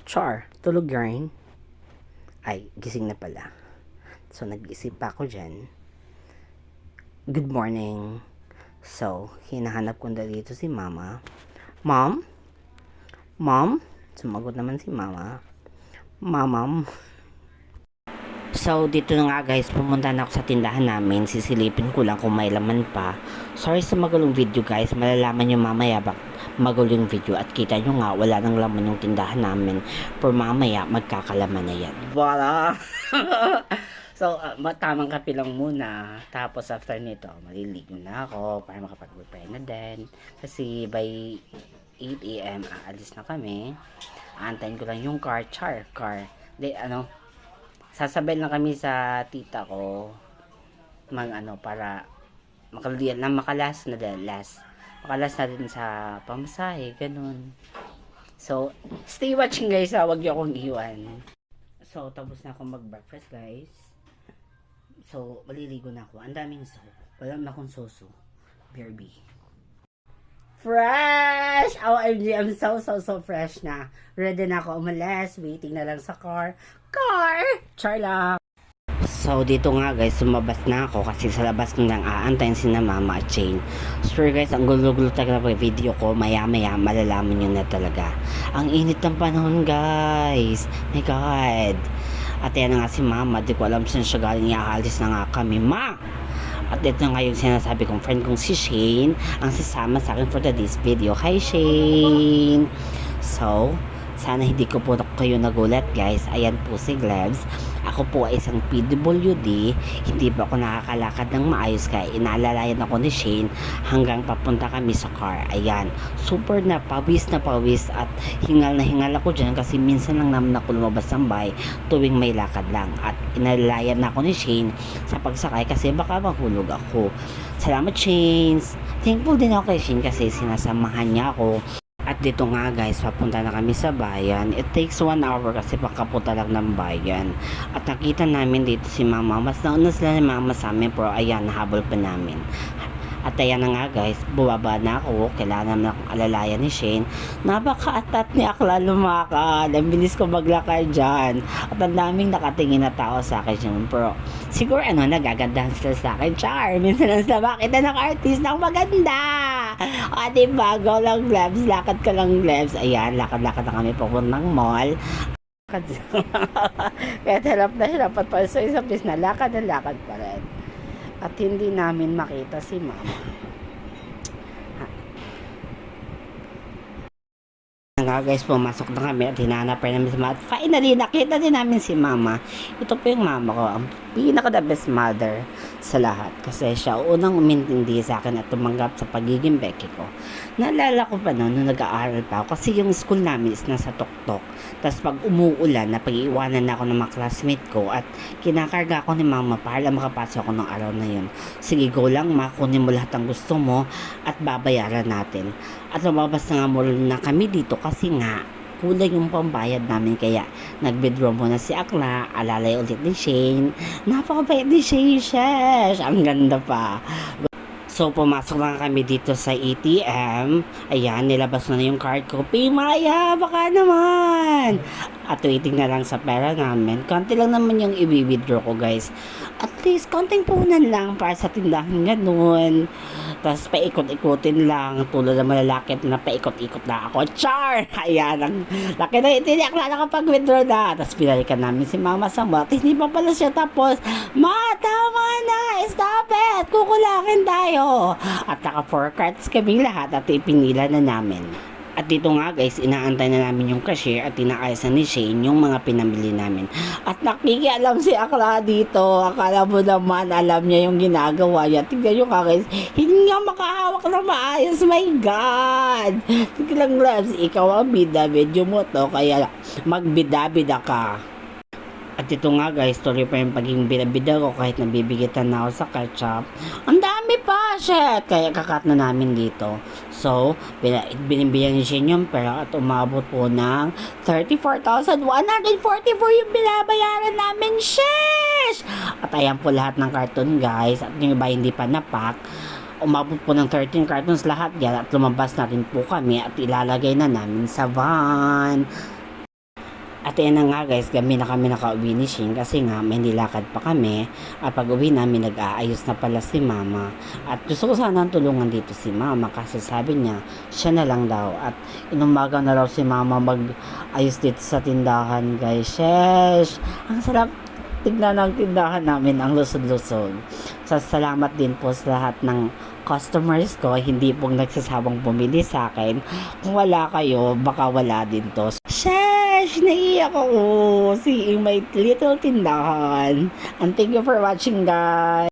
Char, tulog yarn? Ay, gising na pala. So, nag-isip pa ako dyan. Good morning. So, hinahanap ko na dito si Mama. Mom? Mom? Sumagot naman si Mama. Mamam. So, dito na nga guys, pumunta na ako sa tindahan namin. Sisilipin ko lang kung may laman pa. Sorry sa magulong video guys. Malalaman nyo mamaya magulong video. At kita nyo nga, wala nang laman yung tindahan namin. Pero mamaya, magkakalaman na yan. Voila! So, tamang kape lang muna. Tapos after nito, maliligo na ako para makapag-prepare na din. Kasi by 8 a.m. aalis na kami. Aantayin ko lang yung car. Sasabay lang kami sa tita ko para makalas na din sa pamasahe, ganun. So, stay watching guys, wag niyo akong iwan. So, tapos na akong mag-breakfast guys. So, maliligo na ako. Ang daming soap. Wala na akong soso. BRB. Fresh! OMG, I'm so fresh na. Ready na ako umalis. Waiting na lang sa car. Char lang. So, dito nga guys, sumabas na ako kasi sa labas ko lang aantayin si na Mama at Jane. So guys, ang gulo-gulo talaga ng video ko. Maya-maya, malalaman nyo na talaga. Ang init ng panahon guys. My God. At yan na nga si Mama. Di ko alam saan siya galing. Iaalis na nga kami. Ma! At ito nga yung sinasabi kong friend kong si Shane ang sasama sa akin for today's video. Hi Shane! So, sana hindi ko po kayo nagulat guys. Ayan po si Glebs. Ako po ay isang PWD. Hindi pa ako nakakalakad ng maayos kaya inaalalayan ako ni Shane hanggang papunta kami sa car. Ayan. Super na pawis at hingal na hingal ako dyan kasi minsan lang naman ako lumabas ng bahay tuwing may lakad lang. At inaalalayan ako ni Shane sa pagsakay kasi baka mahulog ako. Salamat Shane. Thankful din ako kay Shane kasi sinasamahan niya ako. At dito nga guys, papunta na kami sa bayan. It takes 1 hour kasi pagkapunta lang ng bayan. At nakita namin dito si Mama. Mas nauna sila ni Mama sa amin pero ayan, nahabol pa namin. At ayan na nga guys, bumaba na ako. Kailangan naman akong alalayan ni Shane. Napaka-atat ni Akla lumakad. Ang bilis ko maglakad dyan. At ang daming nakatingin na tao sa akin dyan. Pero siguro nagagandahan sila sa akin. Char, minsan lang sila makita ng artist ng maganda. O diba, go lang Glebs. Lakad ka lang Glebs. Ayan, lakad-lakad na kami papuntang mall. Kaya hirap at pa sa isang place na lakad pa rin. At hindi namin makita si Mama. Nga guys, pumasok na kami at hinanap pa namin si Mama. At finally, nakita din namin si Mama. Ito po yung Mama ko. Ang pinaka the best mother sa lahat. Kasi siya unang umintindi sa akin at tumanggap sa pagiging Becky ko. Naalala ko pa noon, nung nag-aaral pa ako. Kasi yung school namin is nasa Tuktok. Tapos pag umuulan, napag-iwanan na ako ng mga classmate ko at kinakarga ako ni Mama para lang makapasok ako ng araw na yun. Sige, go lang ma, kunin mo lahat ng gusto mo at babayaran natin. At lumabas na nga mula na kami dito kasi nga kulang yung pambayad namin kaya nag-withdraw muna si Akla, alalay ulit ni Shane. Napakabait ni Shane, shesh! Ang ganda pa. So, pumasok lang kami dito sa ATM. Ayan, nilabas na yung card ko. Maya, baka naman! At waiting na lang sa pera namin. Konti lang naman yung i-withdraw ko, guys. At least, konting punan lang para sa tindahan ganun. Tapos, paikot-ikutin lang. Tulad ng malalakit na paikot-ikot na ako. Char! Ayan, ang laki na itiyak na nakapag-withdraw na. Tapos, pinalikan namin si Mama sa mat. Hindi pa pala siya tapos. Ma, tama na! Stop it! Kukulangin tayo! At naka 4 cards kaming lahat at ipinila na namin. At dito nga guys, inaantay na namin yung cashier at inaayos ni Shane yung mga pinamili namin. At nakikialam si Akla dito. Akala mo naman alam niya yung ginagawa niya. Tignan nyo ka guys, hindi nga makahawak na maayos. My God! Sige lang Labs, ikaw ang bida. Medyo mo to, kaya magbida-bida ka. At ito nga guys, tuloy pa yung pagiging bida-bida ko kahit nabibigitan na ako sa ketchup. Ang dami pa, shit! Kaya kakat na namin dito. So, binibigyan ni Shane yung pera at umabot po ng 34,144 yung binabayaran namin, sheesh! At ayan po lahat ng carton guys. At yung iba hindi pa napak. Umabot po ng 13 cartons lahat yan at lumabas na rin po kami at ilalagay na namin sa van. At yan na nga guys, gabi na kami nakauwi ni Shing kasi nga may nilakad pa kami. At pag uwi namin, nag-aayos na pala si mama. At gusto ko sana tulungan dito si mama kasi sabi niya, siya na lang daw. At inumaga na raw si mama mag-ayos dito sa tindahan guys. Sheesh! Ang sarap tignan ng tindahan namin, ang lusod-lusod. So, salamat din po sa lahat ng customers ko, hindi pong nagsasabang bumili sa akin. Kung wala kayo, baka wala din to. Sheesh! Naiiyak ako seeing my little tindahan. And thank you for watching guys.